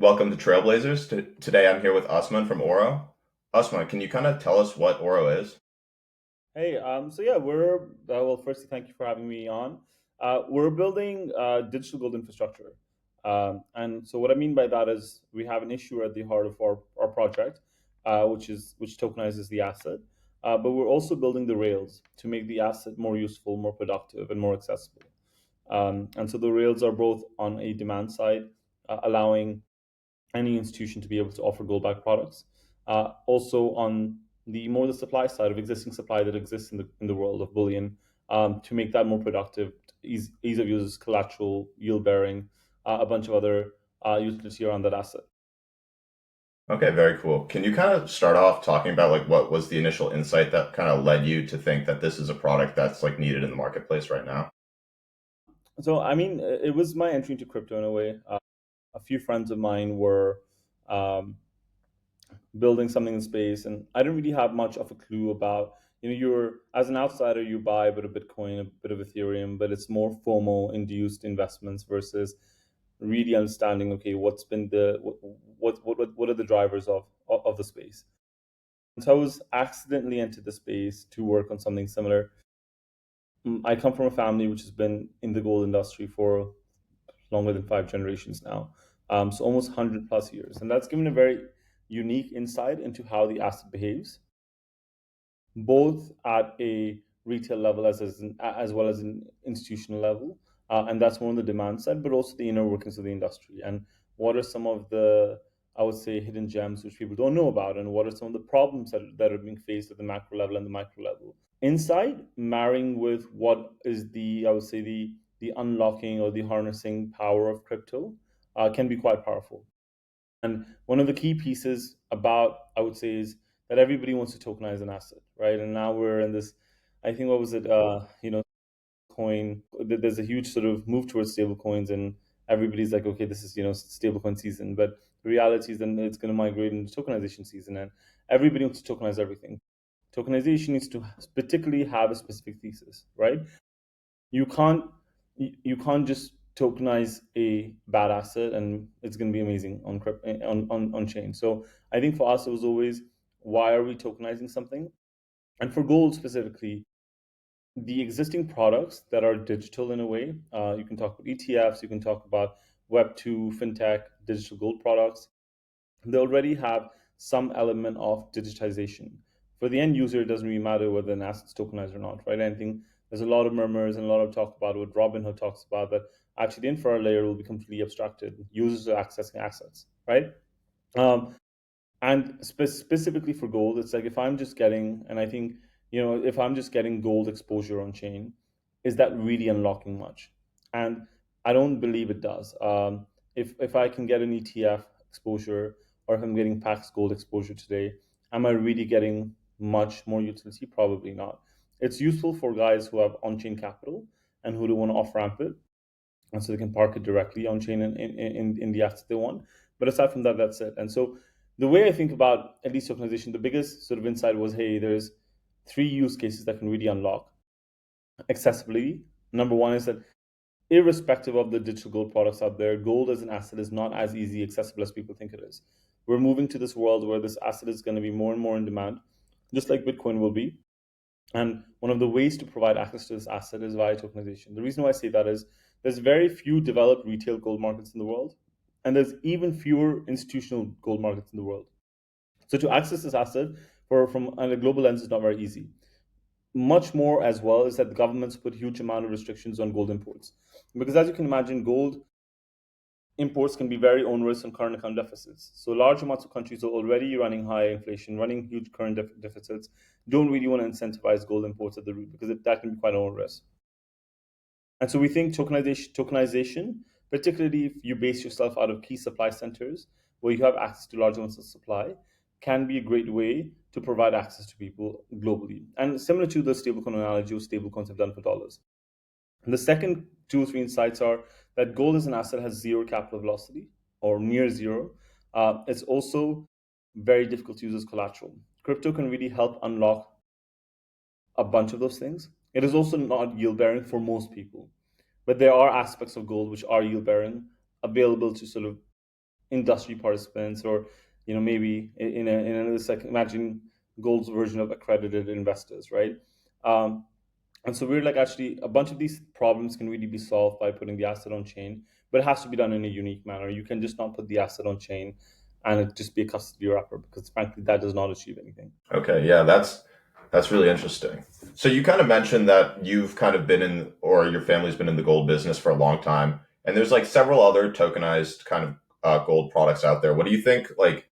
Welcome to Trailblazers. Today I'm here with Usman from Oro. Usman, can you kind of tell us what Oro is? Hey, so yeah, well. Firstly, thank you for having me on. We're building digital gold infrastructure, and so what I mean by that is we have an issue at the heart of our project, which tokenizes the asset, but we're also building the rails to make the asset more useful, more productive, and more accessible. And so the rails are both on a demand side, allowing any institution to be able to offer gold-backed products. Also on the supply side of existing supply that exists in the world of bullion, to make that more productive, ease of use, collateral, yield bearing, a bunch of other utility around that asset. Okay, very cool. Can you kind of start off talking about like what was the initial insight that kind of led you to think that this is a product that's like needed in the marketplace right now? So I mean, it was my entry into crypto in a way. A few friends of mine were um, building something in space, and I didn't really have much of a clue about. You're as an outsider, you buy a bit of Bitcoin, a bit of Ethereum, but it's more FOMO induced investments versus really understanding. Okay, what's been the what are the drivers of the space? And so I was accidentally entered the space to work on something similar. I come from a family which has been in the gold industry for longer than 5 generations now, so almost 100 plus years, and that's given a very unique insight into how the asset behaves, both at a retail level as well as an institutional level, and that's more on the demand side, but also the inner workings of the industry and what are some of the, I would say, hidden gems which people don't know about, and what are some of the problems that are being faced at the macro level and the micro level. Inside, marrying with what is the, I would say, the unlocking or the harnessing power of crypto, can be quite powerful. And one of the key pieces about, I would say, is that everybody wants to tokenize an asset, right? And now we're in this, I think, what was it? Coin. There's a huge sort of move towards stable coins, and everybody's like, okay, this is stable coin season. But the reality is, then it's going to migrate into tokenization season, and everybody wants to tokenize everything. Tokenization needs to particularly have a specific thesis, right? You can't you can't just tokenize a bad asset and it's going to be amazing on chain. So I think for us it was always, why are we tokenizing something? And for gold specifically, the existing products that are digital in a way, you can talk about ETFs, you can talk about Web2, fintech, digital gold products. They already have some element of digitization. For the end user, it doesn't really matter whether an asset's tokenized or not, right? I think there's a lot of murmurs and a lot of talk about what Robinhood talks about, that actually the infra layer will be completely abstracted. Users are accessing assets, right? Um, and specifically for gold, it's like, if I'm just getting, and I think, if I'm just getting gold exposure on chain, is that really unlocking much? And I don't believe it does. If I can get an ETF exposure, or if I'm getting Pax Gold exposure today, am I really getting much more utility? Probably not. It's useful for guys who have on-chain capital and who don't want to off-ramp it, and so they can park it directly on chain in the asset they want. But aside from that, that's it. And so the way I think about at least tokenization, the biggest sort of insight was, hey, there's three use cases that can really unlock accessibility. Number one is that, irrespective of the digital gold products out there, gold as an asset is not as easy accessible as people think it is. We're moving to this world where this asset is going to be more and more in demand, just like Bitcoin will be. And one of the ways to provide access to this asset is via tokenization. The reason why I say that is, there's very few developed retail gold markets in the world, and there's even fewer institutional gold markets in the world. So to access this asset from a global lens is not very easy. Much more as well is that the governments put huge amount of restrictions on gold imports, because as you can imagine, gold imports can be very onerous and current account deficits. So large amounts of countries are already running high inflation, running huge current deficits, don't really want to incentivize gold imports at the root, because that can be quite onerous. And so we think tokenization, particularly if you base yourself out of key supply centers where you have access to large amounts of supply, can be a great way to provide access to people globally. And similar to the stablecoin analogy, what stablecoins have done for dollars. And the second two or three insights are that gold as an asset has zero capital velocity, or near zero. It's also very difficult to use as collateral. Crypto can really help unlock a bunch of those things. It is also not yield bearing for most people, but there are aspects of gold which are yield bearing, available to sort of industry participants, or maybe in another second, imagine gold's version of accredited investors, right? Um, and so we're like, actually, a bunch of these problems can really be solved by putting the asset on chain, but it has to be done in a unique manner. You can just not put the asset on chain and it just be a custody wrapper, because frankly, that does not achieve anything. Okay, yeah, that's really interesting. So you kind of mentioned that you've kind of been in, or your family's been in the gold business for a long time, and there's like several other tokenized kind of gold products out there. What do you think, like,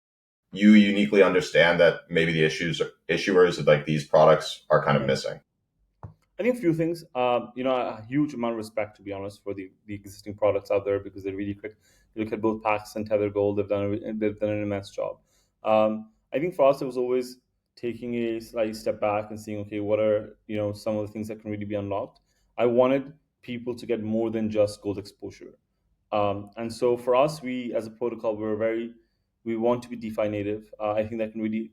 you uniquely understand that maybe the issuers of like these products are kind of Mhm. missing? I think a few things. A huge amount of respect, to be honest, for the existing products out there, because they're really quick. You look at both Pax and Tether Gold; they've done an immense job. I think for us, it was always taking a slight step back and seeing, okay, what are some of the things that can really be unlocked. I wanted people to get more than just gold exposure, and so for us, we as a protocol, we want to be DeFi native. I think that can really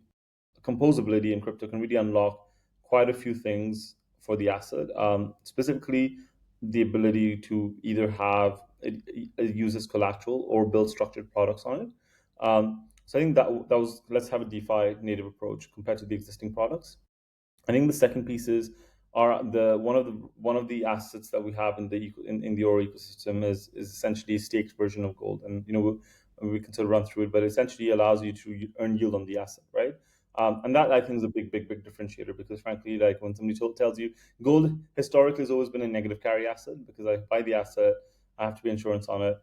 composability in crypto can really unlock quite a few things for the asset. Specifically, the ability to either have it use as collateral or build structured products on it. So I think that was, let's have a DeFi native approach compared to the existing products. I think the second piece is, are the one of the assets that we have in the in the Oro ecosystem is essentially a staked version of gold, and we can sort of run through it, but it essentially allows you to earn yield on the asset, right? And that, I think, is a big differentiator, because frankly, like when somebody tells you gold historically has always been a negative carry asset, because I buy the asset, I have to pay insurance on it,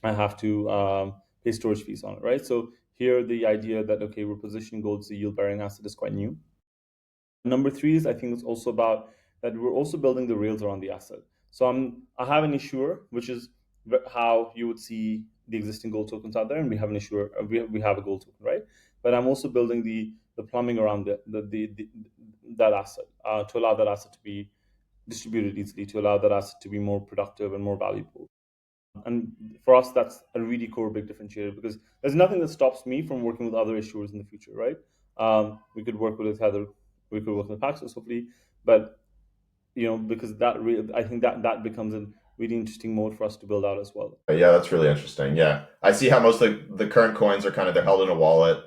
I have to pay storage fees on it, right? So here, the idea that, okay, we're positioning gold as a yield bearing asset is quite new. Number three is, I think it's also about that we're also building the rails around the asset. So I have an issuer, which is how you would see the existing gold tokens out there, and we have an issuer, we have a gold token, right? But I'm also building the plumbing around that asset, to allow that asset to be distributed easily, to allow that asset to be more productive and more valuable. And for us, that's a really core big differentiator, because there's nothing that stops me from working with other issuers in the future, right? We could work with Tether, we could work with Paxos, hopefully, but because I think that becomes a really interesting mode for us to build out as well. Yeah, that's really interesting. Yeah, I see how most of the current coins are kind of, they're held in a wallet,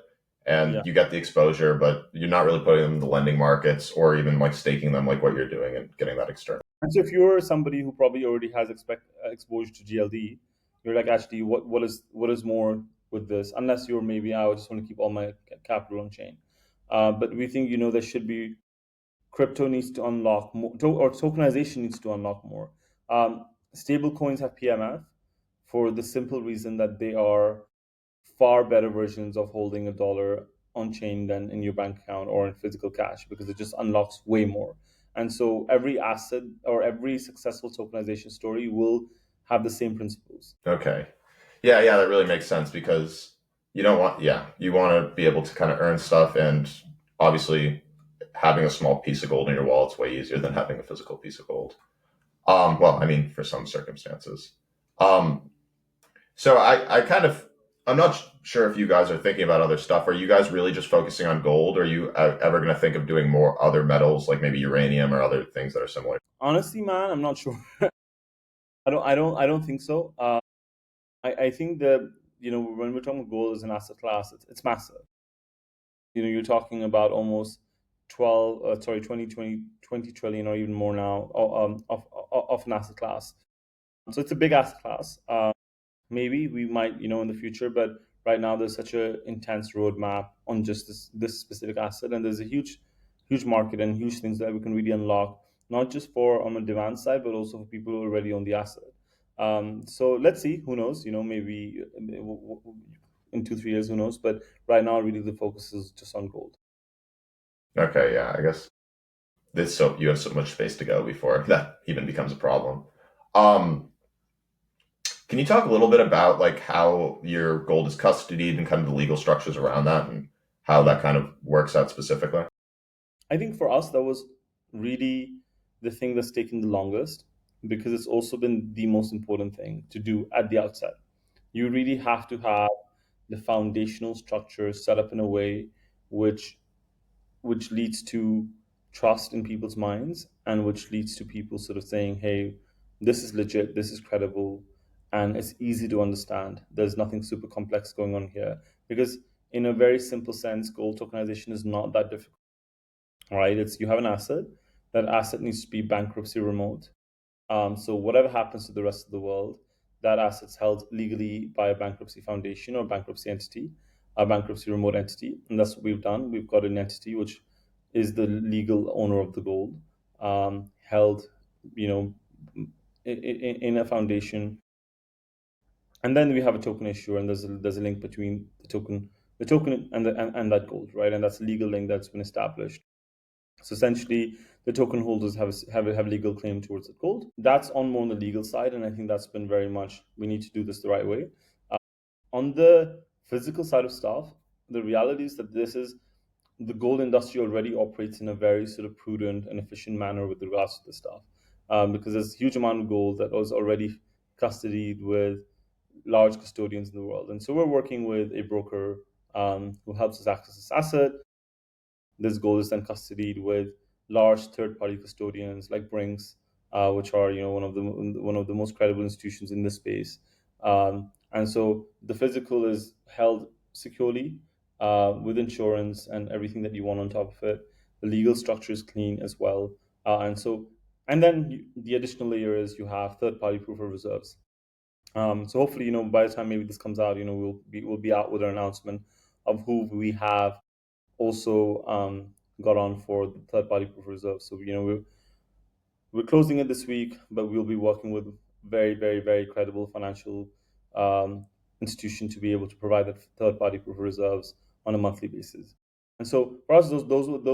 Yeah. and you get the exposure, but you're not really putting them in the lending markets or even like staking them like what you're doing and getting that external. And so if you're somebody who probably already has exposure to GLD, you're like, actually, what is more with this? Unless you're maybe, I just want to keep all my capital on chain. But we think, there should be, crypto needs to unlock more, or tokenization needs to unlock more. Stable coins have PMF for the simple reason that they are far better versions of holding a dollar on chain than in your bank account or in physical cash, because it just unlocks way more. And so every asset or every successful tokenization story will have the same principles. Okay. Yeah, that really makes sense because you don't want, yeah, you want to be able to kind of earn stuff, and obviously having a small piece of gold in your wallet's way easier than having a physical piece of gold. Well, I mean, for some circumstances. Um, so I kind of, I'm not sure if you guys are thinking about other stuff. Are you guys really just focusing on gold? Or are you ever going to think of doing more other metals, like maybe uranium or other things that are similar? Honestly, man, I'm not sure. I don't think so. I think that when we're talking about gold as an asset class, it's massive. You're talking about almost 20 trillion or even more now, of an asset class. So it's a big asset class. Maybe we might, in the future, but right now there's such a intense roadmap on just this specific asset, and there's a huge market and huge things that we can really unlock, not just for on the demand side, but also for people who already own the asset. So let's see. Who knows? Maybe in 2 3 years, who knows? But right now, really, the focus is just on gold. Okay, yeah, I guess this, so you have so much space to go before that even becomes a problem. Um, can you talk a little bit about like how your gold is custodied and kind of the legal structures around that and how that kind of works out specifically? I think for us, that was really the thing that's taken the longest, because it's also been the most important thing to do at the outset. You really have to have the foundational structure set up in a way which leads to trust in people's minds, and which leads to people sort of saying, hey, this is legit, this is credible. and it's easy to understand. There's nothing super complex going on here because, in a very simple sense, gold tokenization is not that difficult. Right? It's you have an asset. That asset needs to be bankruptcy remote. So whatever happens to the rest of the world, that asset's held legally by a bankruptcy foundation or bankruptcy entity, a bankruptcy remote entity, and that's what we've done. We've got an entity which is the legal owner of the gold, held, you know, in a foundation, and then we have a token issuer, and there's a link between the token and that gold, right? And that's a legal link that's been established. So essentially, the token holders have legal claim towards the gold. That's on more on the legal side, and I think that's been very much we need to do this the right way. On the physical side of stuff, the reality is that this is the gold industry already operates in a very sort of prudent and efficient manner with regards to this stuff, because there's a huge amount of gold that was already custodied with large custodians in the world, and so we're working with a broker who helps us access this asset. This gold is then custodied with large third-party custodians like Brinks, which are one of the most credible institutions in this space. And so the physical is held securely with insurance and everything that you want on top of it. The legal structure is clean as well, and then the additional layer is you have third-party proof of reserves. So hopefully, by the time maybe this comes out, we'll be out with an announcement of who we have also got on for the third party proof of reserve. So we're closing it this week, but we'll be working with very very very credible financial um, institution to be able to provide that third party proof of reserves on a monthly basis. And so for us, those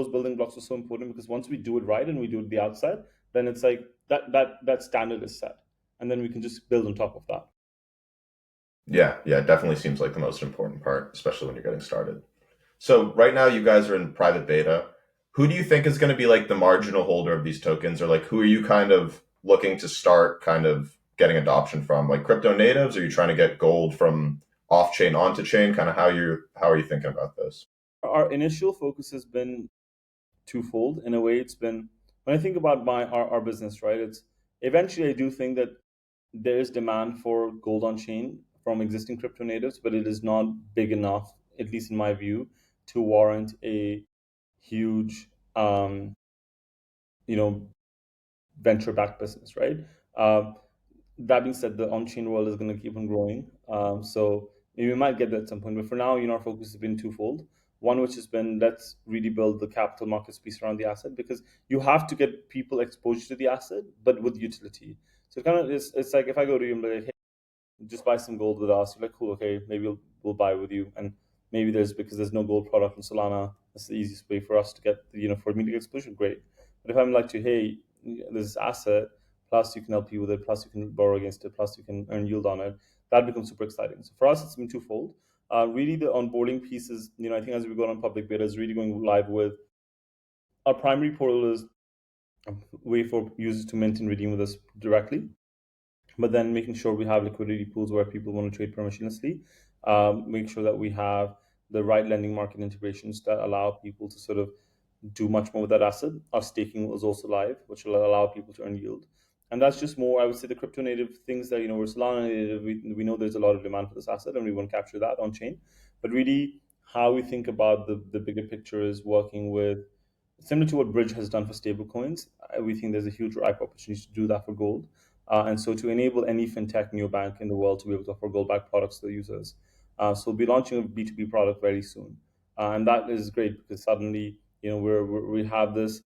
building blocks are so important because once we do it right and we do it at the outset, then it's like that standard is set, and then we can just build on top of that. Yeah, yeah, it definitely seems like the most important part, especially when you're getting started. So right now you guys are in private beta. Who do you think is going to be like the marginal holder of these tokens, or like who are you kind of looking to start kind of getting adoption from? Like crypto natives? Are you trying to get gold from off chain onto chain? Kind of how are you thinking about this? Our initial focus has been twofold. In a way, it's been when I think about our business, right? It's eventually I do think that there is demand for gold on chain from existing crypto natives, but it is not big enough, at least in my view, to warrant a huge, you know, venture backed business, right? Um, that being said, the on-chain world is going to keep on growing. So maybe we might get there at some point. But for now, our focus has been twofold. One, which has been let's really build the capital markets piece around the asset because you have to get people exposure to the asset, but with utility. So it's like if I go to you and be like, hey, just buy some gold with us. You're like, cool, okay, maybe we'll buy with you. And maybe because there's no gold product in Solana, that's the easiest way for us to get, for me to get exposure, great. But if I'm like to, hey, there's this asset, plus you can help you with it, plus you can borrow against it, plus you can earn yield on it, that becomes super exciting. So for us, it's been twofold. Really, the onboarding piece is, I think as we go on public beta, is really going live with our primary portal is a way for users to mint and redeem with us directly, but then making sure we have liquidity pools where people want to trade permissionlessly, make sure that we have the right lending market integrations that allow people to sort of do much more with that asset. Our staking is also live, which will allow people to earn yield. And that's just more, I would say, the crypto native things that, we're Solana native. We know there's a lot of demand for this asset and we want to capture that on chain. But really, how we think about the bigger picture is working with, similar to what Bridge has done for stablecoins, we think there's a huge ripe opportunity to do that for gold. And so to enable any fintech neobank in the world to be able to offer gold-backed products to the users. So we'll be launching a B2B product very soon. And that is great because suddenly, we have this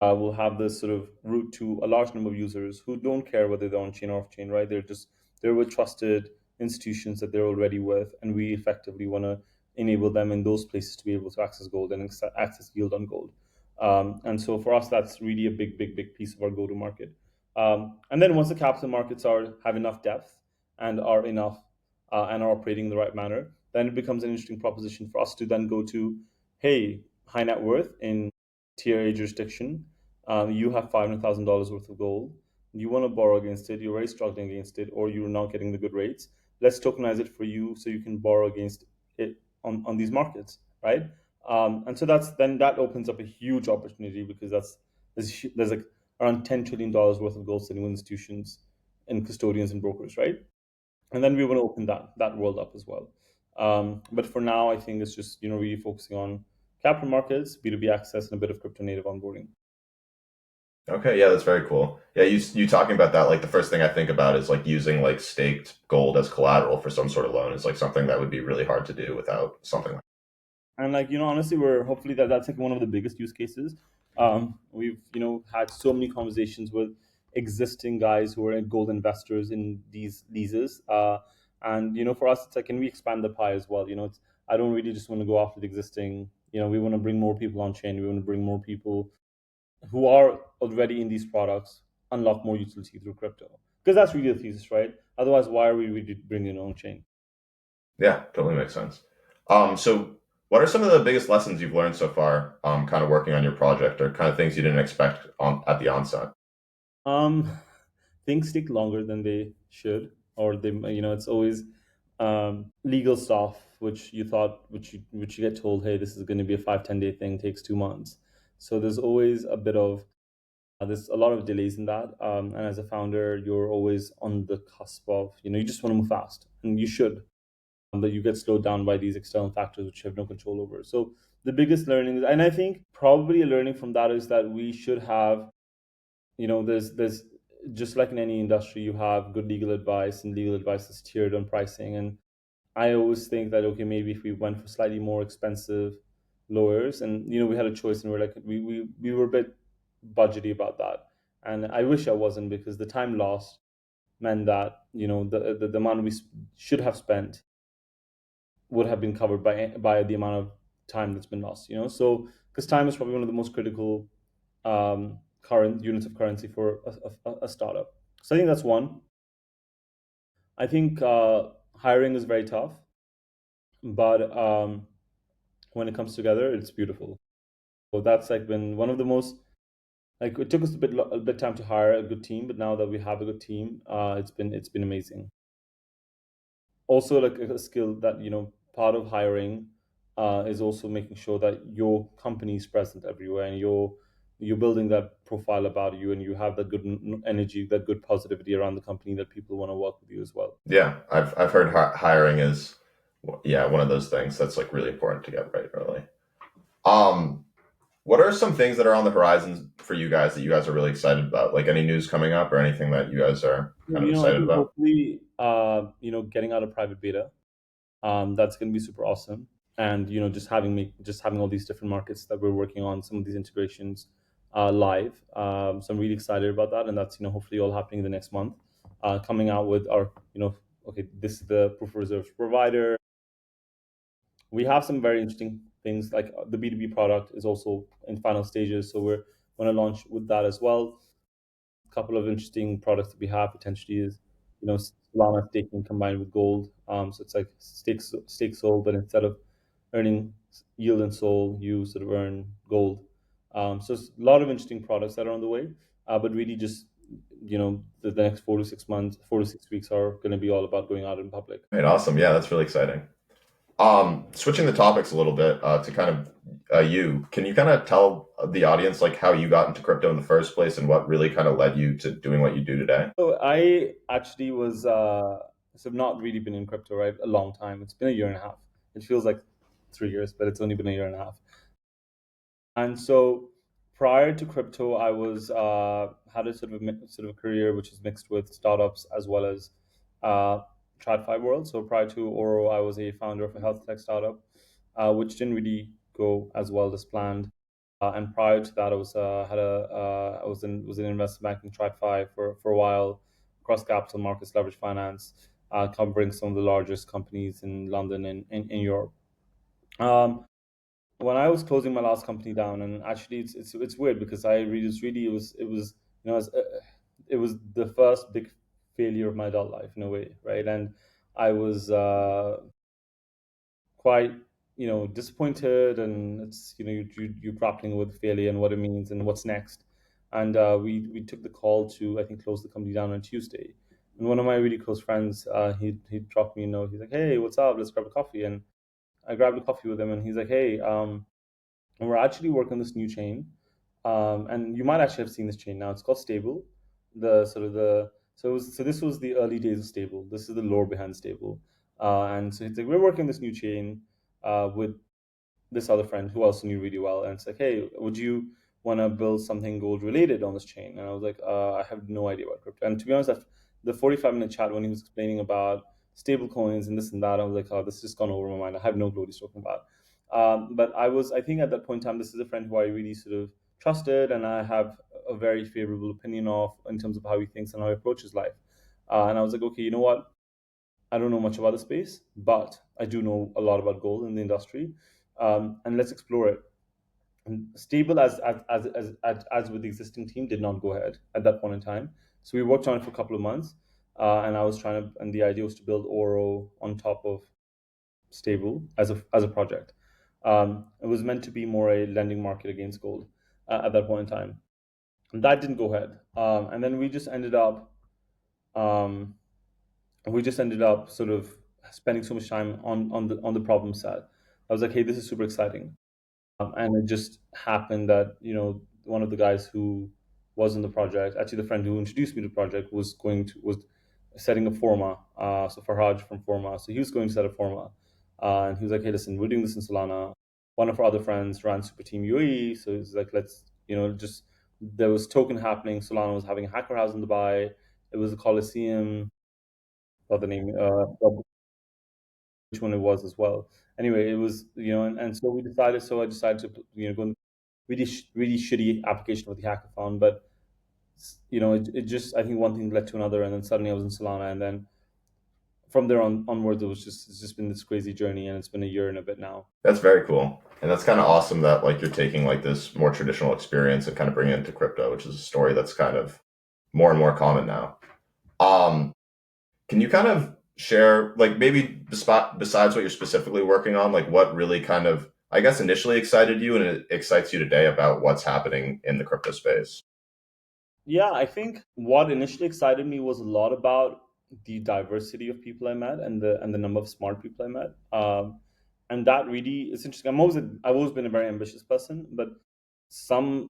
we'll have this sort of route to a large number of users who don't care whether they're on chain or off chain, right? They're with trusted institutions that they're already with, and we effectively want to enable them in those places to be able to access gold and access yield on gold. And so for us, that's really a big, big, big piece of our go to market. And then once the capital markets have enough depth and are enough and are operating in the right manner, then it becomes an interesting proposition for us to then go to, hey, high net worth in tier A jurisdiction, you have $500,000 worth of gold. You want to borrow against it. You're already struggling against it, or you're not getting the good rates. Let's tokenize it for you, so you can borrow against it on these markets, right? And so that opens up a huge opportunity because there's like around $10 trillion worth of gold sitting with institutions and custodians and brokers, right? and then we want to open that world up as well. But for now, I think it's just really focusing on capital markets, B2B access, and a bit of crypto native onboarding. Okay, yeah, that's very cool. Yeah, you talking about that, like the first thing I think about is like using like staked gold as collateral for some sort of loan is like something that would be really hard to do without something like And like honestly, we're hopefully that's like one of the biggest use cases. We've had so many conversations with existing guys who are gold investors in these leases, and for us, it's like, can we expand the pie as well? It's, I don't really just want to go after the existing. We want to bring more people on chain. We want to bring more people who are already in these products, unlock more utility through crypto, because that's really the thesis, right? Otherwise, why are we really bringing on chain? Yeah, totally makes sense. So what are some of the biggest lessons you've learned so far, kind of working on your project or kind of things you didn't expect on at the onset? Um, things take longer than they should, or they, it's always legal stuff which you thought, which you get told, hey, this is going to be a 5-10 day thing, takes 2 months. So there's always a bit of there's a lot of delays in that. And as a founder, you're always on the cusp of, you just want to move fast, and you should, but you get slowed down by these external factors which you have no control over. So the biggest learning, and I think probably a learning from that, is that we should have, there's just like in any industry, you have good legal advice, and legal advice is tiered on pricing. And I always think that, okay, maybe if we went for slightly more expensive lawyers, and we had a choice, and we're like, we were a bit budgety about that. And I wish I wasn't, because the time lost meant that the amount we should have spent would have been covered by the amount of time that's been lost. So because time is probably one of the most critical current units of currency for a startup. So I think that's one. I think hiring is very tough, but when it comes together, it's beautiful. So that's like been one of the most, like, it took us a bit time to hire a good team, but now that we have a good team, it's been amazing. Also, like a skill that, part of hiring is also making sure that your company is present everywhere, and you're building that profile about you, and you have that good energy, that good positivity around the company, that people want to work with you as well. Yeah, I've heard hiring is, yeah, one of those things that's like really important to get right early. Um, what are some things that are on the horizon for you guys that you guys are really excited about? Like any news coming up or anything that you guys are kind of I excited think about? hopefully, getting out of private beta, that's going to be super awesome. And just having all these different markets that we're working on, some of these integrations live. So I'm really excited about that, and that's hopefully all happening in the next month. Coming out with our, okay, this is the proof of reserves provider. We have some very interesting things, like the B2B product is also in final stages, so we're going to launch with that as well. A couple of interesting products that we have potentially is, Solana staking combined with gold. So it's like stake Sol, but instead of earning yield and Sol, you sort of earn gold. So it's a lot of interesting products that are on the way. But really, just the next 4 to 6 months, 4 to 6 weeks are going to be all about going out in public. Right, awesome. Yeah, that's really exciting. Switching the topics a little bit to kind of you, can you kind of tell the audience like how you got into crypto in the first place and what really kind of led you to doing what you do today? So I actually was so I've not really been in crypto, right, a long time. It's been a year and a half. It feels like 3 years, but it's only been a year and a half. And so prior to crypto, I was had a sort of career which is mixed with startups as well as uh, TradFi world. So prior to Oro, I was a founder of a health tech startup, which didn't really go as well as planned. And prior to that, I was in investment banking, TradFi for a while, across capital markets, leverage finance, covering some of the largest companies in London and in Europe. Um, when I was closing my last company down, and actually it's weird, because I really it's really it was it was the first big failure of my adult life in a way, right? And I was quite disappointed, and it's you're grappling with failure and what it means and what's next. And we took the call to, I think, close the company down on Tuesday. And one of my really close friends, he dropped me a note. He's like, "Hey, what's up? Let's grab a coffee." And I grabbed a coffee with him, and he's like, "Hey, and we're actually working on this new chain, and you might actually have seen this chain now. It's called Stable. The sort of So this was the early days of stable. This is the lore behind stable. And so it's like we're working on this new chain with this other friend who also knew really well, and it's like, hey, would you want to build something gold related on this chain? And I was like, I have no idea about crypto. And to be honest, after the 45-minute chat when he was explaining about stable coins and this and that, I was like, oh, this has just gone over my mind. I have no clue what he's talking about. But I think at that point in time, this is a friend who I really sort of trusted, and I have a very favorable opinion of in terms of how he thinks and how he approaches life. And I was like, okay, you know what? I don't know much about the space, but I do know a lot about gold in the industry, and let's explore it. And stable as with the existing team did not go ahead at that point in time. So we worked on it for a couple of months, and I was trying to, and the idea was to build Oro on top of stable as a project. It was meant to be more a lending market against gold at that point in time. And that didn't go ahead, and then um, we just ended up sort of spending so much time on the problem set. I was like, hey, this is super exciting. And it just happened that one of the guys who was in the project, actually the friend who introduced me to the project, was setting a forma. So Farhaj from Forma, so he was going to set a forma, and he was like, "Hey, listen, we're doing this in Solana." One of our other friends ran Super Team UAE, so he's like, "Let's just." There was token happening. Solana was having a hacker house in Dubai. It was a Coliseum. Got the name. Which one it was as well. Anyway, it was and so we decided. So I decided to go in really really shitty application of the hackathon, but it just, I think one thing led to another, and then suddenly I was in Solana, and then from there onwards it's just been this crazy journey, and it's been a year and a bit now. That's very cool. And that's kind of awesome that like you're taking like this more traditional experience and kind of bringing it into crypto, which is a story that's kind of more and more common now. Um, can you kind of share like maybe besides what you're specifically working on, like what really kind of I guess initially excited you and it excites you today about what's happening in the crypto space? Yeah, I think what initially excited me was a lot about the diversity of people I met, and the number of smart people I met. And that really is interesting. I've always been a very ambitious person, but some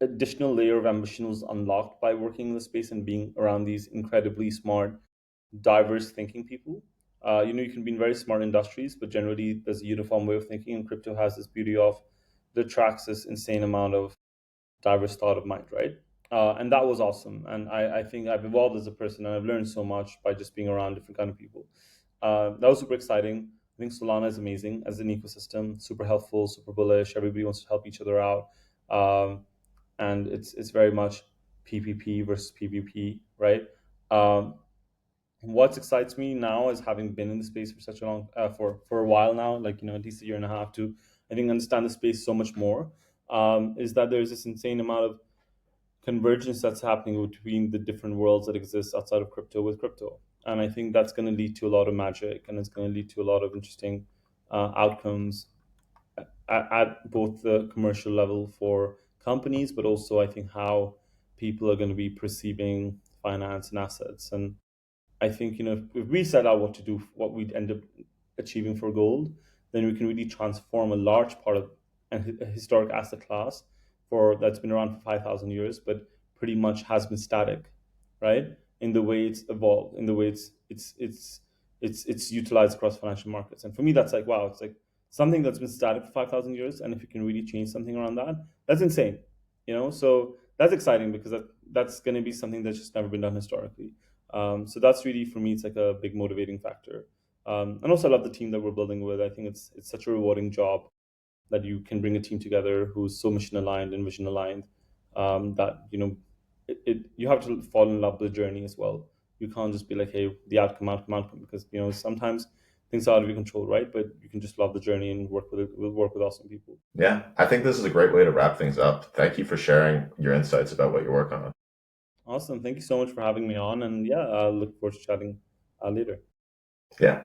additional layer of ambition was unlocked by working in the space and being around these incredibly smart, diverse thinking people. You can be in very smart industries, but generally there's a uniform way of thinking, and crypto has this beauty of it attracts this insane amount of diverse thought of mind, right? And that was awesome. And I think I've evolved as a person, and I've learned so much by just being around different kind of people. That was super exciting. I think Solana is amazing as an ecosystem, super helpful, super bullish. Everybody wants to help each other out, and it's very much PPP versus PvP, right? Um, what excites me now is having been in the space for such a long for a while now, like at least a year and a half, to I think understand the space so much more. Is that there's this insane amount of convergence that's happening between the different worlds that exist outside of crypto with crypto, and I think that's going to lead to a lot of magic, and it's going to lead to a lot of interesting outcomes at both the commercial level for companies, but also I think how people are going to be perceiving finance and assets. And I think if we set out what to do, what we'd end up achieving for gold, then we can really transform a large part of a historic asset class for that's been around for 5,000 years, but pretty much has been static, right? In the way it's evolved, in the way it's utilized across financial markets. And for me, that's like wow, it's like something that's been static for 5,000 years, and if you can really change something around that, that's insane. So that's exciting because that's going to be something that's just never been done historically. So that's really for me, it's like a big motivating factor. And also, I love the team that we're building with. I think it's such a rewarding job that you can bring a team together who's so mission aligned and vision aligned, that you have to fall in love with the journey as well. You can't just be like, hey, the outcome, because sometimes things are out of your control, right? But you can just love the journey and work with awesome people. Yeah, I think this is a great way to wrap things up. Thank you for sharing your insights about what you're working on. Awesome. Thank you so much for having me on. And yeah, I look forward to chatting later. Yeah.